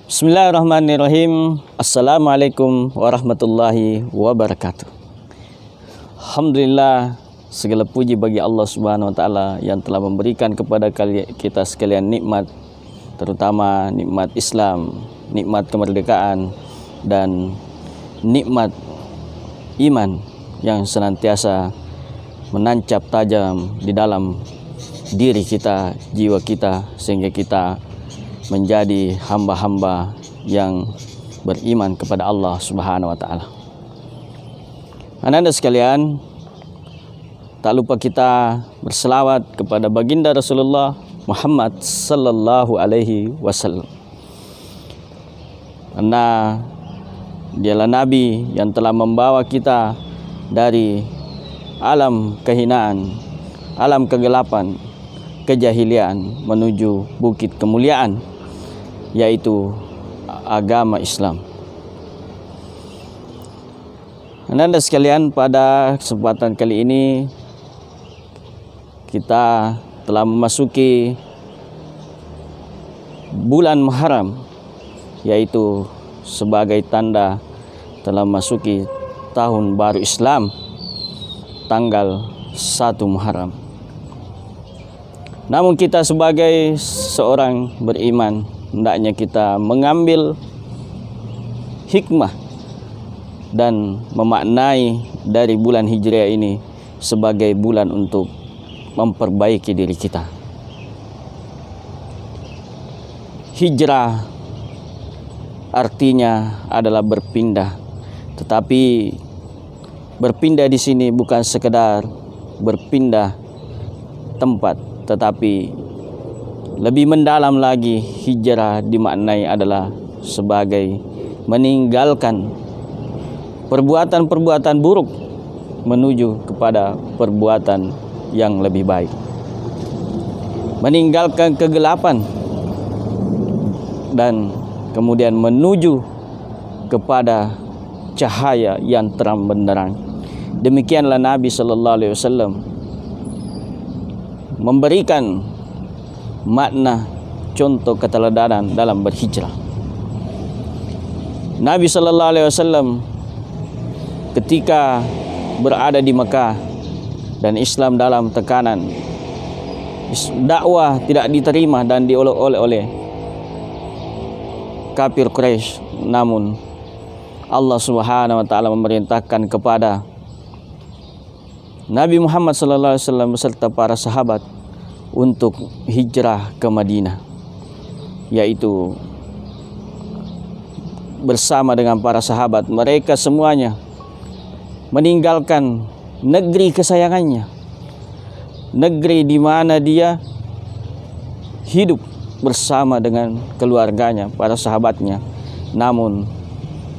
Bismillahirrahmanirrahim. Assalamualaikum warahmatullahi wabarakatuh. Alhamdulillah, segala puji bagi Allah Subhanahu wa taala yang telah memberikan kepada kita sekalian nikmat, terutama nikmat Islam, nikmat kemerdekaan dan nikmat iman yang senantiasa menancap tajam di dalam diri kita, jiwa kita, sehingga kita menjadi hamba-hamba yang beriman kepada Allah Subhanahu wa taala. Anda sekalian, tak lupa kita berselawat kepada baginda Rasulullah Muhammad sallallahu alaihi wasallam. Karena dialah nabi yang telah membawa kita dari alam kehinaan, alam kegelapan, kejahilian menuju bukit kemuliaan, yaitu agama Islam. Anda sekalian, pada kesempatan kali ini kita telah memasuki bulan Muharram, yaitu sebagai tanda telah memasuki tahun baru Islam, tanggal 1 Muharram. Namun kita sebagai seorang beriman, hendaknya kita mengambil hikmah dan memaknai dari bulan Hijriah ini sebagai bulan untuk memperbaiki diri kita. Hijrah artinya adalah berpindah, tetapi berpindah di sini bukan sekedar berpindah tempat, tetapi lebih mendalam lagi. Hijrah dimaknai adalah sebagai meninggalkan perbuatan-perbuatan buruk menuju kepada perbuatan yang lebih baik, meninggalkan kegelapan dan kemudian menuju kepada cahaya yang terang benderang. Demikianlah Nabi sallallahu alaihi wasallam memberikan makna contoh keteladanan dalam berhijrah. Nabi sallallahu alaihi wasallam ketika berada di Mekah dan Islam dalam tekanan, dakwah tidak diterima dan diolok-olok oleh kafir Quraisy, namun Allah Subhanahu wa taala memerintahkan kepada Nabi Muhammad sallallahu alaihi wasallam beserta para sahabat untuk hijrah ke Madinah, yaitu bersama dengan para sahabat. Mereka semuanya meninggalkan negeri kesayangannya, negeri di mana dia hidup bersama dengan keluarganya, para sahabatnya. Namun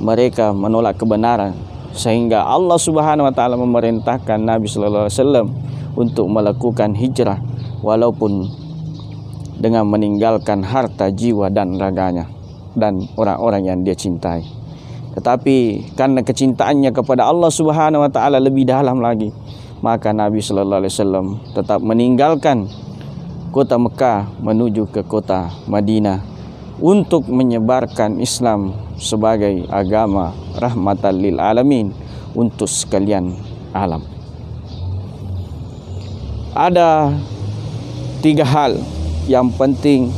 mereka menolak kebenaran, sehingga Allah Subhanahu wa taala memerintahkan Nabi sallallahu alaihi wasallam untuk melakukan hijrah, walaupun dengan meninggalkan harta, jiwa dan raganya dan orang-orang yang dia cintai. Tetapi karena kecintaannya kepada Allah Subhanahu wa taala lebih dalam lagi, maka Nabi sallallahu alaihi wasallam tetap meninggalkan kota Mekah menuju ke kota Madinah untuk menyebarkan Islam sebagai agama rahmatan lil alamin untuk sekalian alam. Ada 3 hal yang penting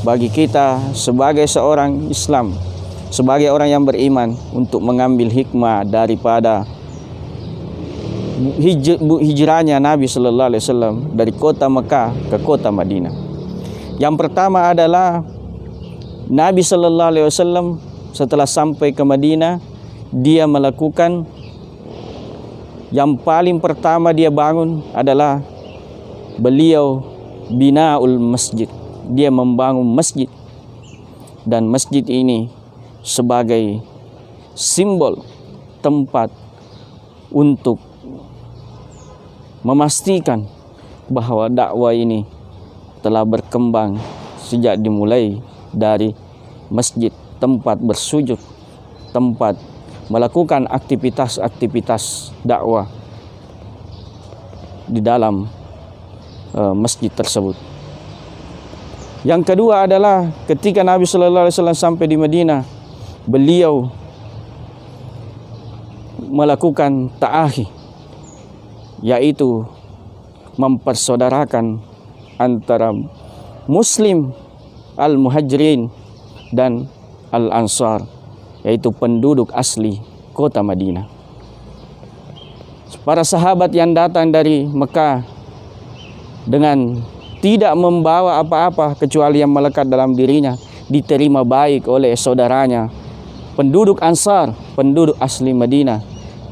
bagi kita sebagai seorang Islam, sebagai orang yang beriman, untuk mengambil hikmah daripada hijrahnya Nabi sallallahu alaihi wasallam dari kota Mekah ke kota Madinah. Yang pertama adalah Nabi sallallahu alaihi wasallam setelah sampai ke Madinah, dia melakukan yang paling pertama dia bangun adalah beliau binaul masjid. Dia membangun masjid, dan masjid ini sebagai simbol tempat untuk memastikan bahwa dakwah ini telah berkembang sejak dimulai dari masjid, tempat bersujud, tempat melakukan aktivitas-aktivitas dakwah di dalam masjid tersebut. Yang kedua adalah ketika Nabi sallallahu alaihi wasallam sampai di Madinah, beliau melakukan ta'ahi, yaitu mempersaudarakan antara Muslim al-Muhajirin dan al-Ansar, yaitu penduduk asli kota Madinah. Para sahabat yang datang dari Mekah dengan tidak membawa apa-apa kecuali yang melekat dalam dirinya, diterima baik oleh saudaranya penduduk Ansar, penduduk asli Madinah,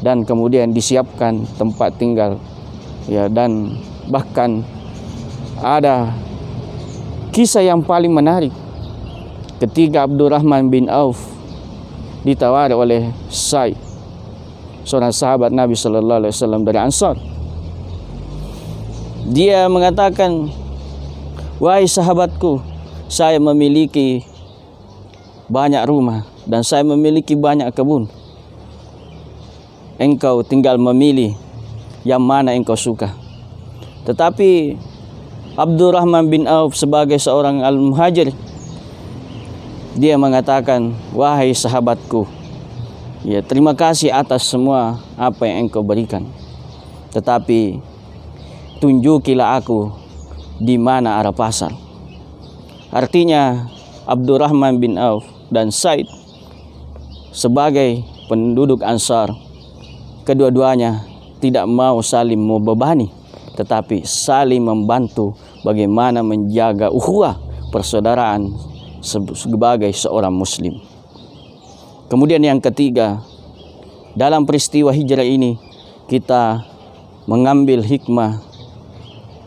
dan kemudian disiapkan tempat tinggal, ya, dan bahkan ada kisah yang paling menarik ketika Abdurrahman bin Auf ditawari oleh Sa'id, seorang sahabat Nabi sallallahu alaihi wasallam dari Ansar. Dia mengatakan, "Wahai sahabatku, saya memiliki banyak rumah dan saya memiliki banyak kebun. Engkau tinggal memilih yang mana engkau suka." Tetapi Abdurrahman bin Auf sebagai seorang al-muhajir, dia mengatakan, "Wahai sahabatku, ya, terima kasih atas semua apa yang engkau berikan. Tetapi tunjukilah aku di mana arah pasar." Artinya Abdurrahman bin Auf dan Sa'id sebagai penduduk Ansar, kedua-duanya tidak mau saling membebani, tetapi saling membantu bagaimana menjaga ukhuwah persaudaraan sebagai seorang Muslim. Kemudian yang ketiga, dalam peristiwa hijrah ini kita mengambil hikmah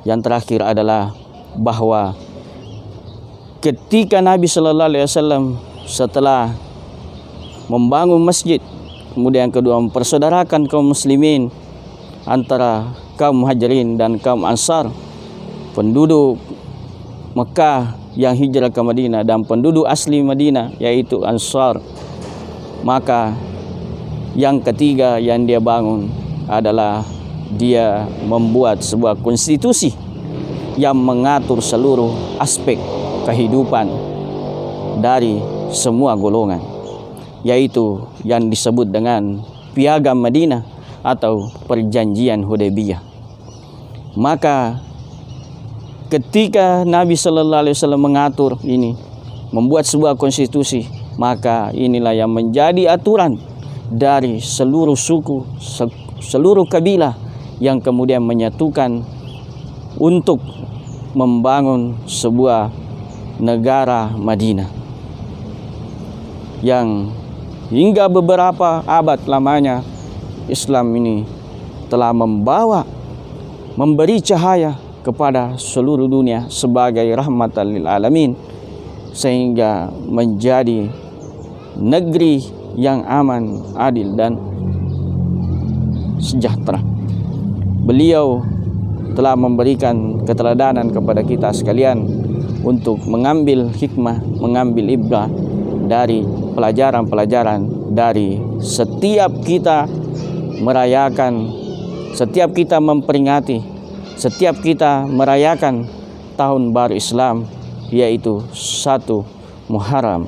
yang terakhir adalah bahwa ketika Nabi sallallahu alaihi wasallam setelah membangun masjid, kemudian kedua mempersaudarakan kaum muslimin antara kaum muhajirin dan kaum ansar, penduduk Mekah yang hijrah ke Madinah dan penduduk asli Madinah yaitu Ansar, maka yang ketiga yang dia bangun adalah dia membuat sebuah konstitusi yang mengatur seluruh aspek kehidupan dari semua golongan, yaitu yang disebut dengan Piagam Madinah atau Perjanjian Hudaybiyah. Maka ketika Nabi sallallahu alaihi wasallam mengatur ini, membuat sebuah konstitusi, maka inilah yang menjadi aturan dari seluruh suku, seluruh kabilah yang kemudian menyatukan untuk membangun sebuah negara Madinah yang hingga beberapa abad lamanya Islam ini telah memberi cahaya kepada seluruh dunia sebagai rahmatan lil alamin, sehingga menjadi negeri yang aman, adil dan sejahtera. Beliau telah memberikan keteladanan kepada kita sekalian untuk mengambil hikmah, mengambil ibrah dari pelajaran-pelajaran dari setiap kita merayakan, setiap kita memperingati, setiap kita merayakan tahun baru Islam, yaitu 1 Muharram.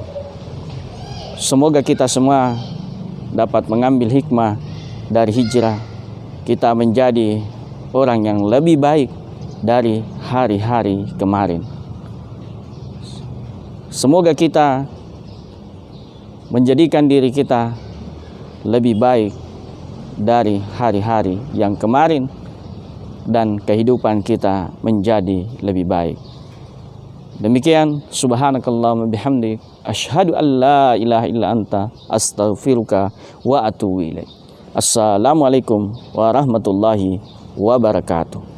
Semoga kita semua dapat mengambil hikmah dari hijrah, kita menjadi orang yang lebih baik dari hari-hari kemarin. Semoga kita menjadikan diri kita lebih baik dari hari-hari yang kemarin dan kehidupan kita menjadi lebih baik. Demikian, subhanakallahumma bihamdik, asyhadu an la ilaha illa anta, astaghfiruka wa atubu ilaik. Assalamualaikum warahmatullahi wabarakatuh.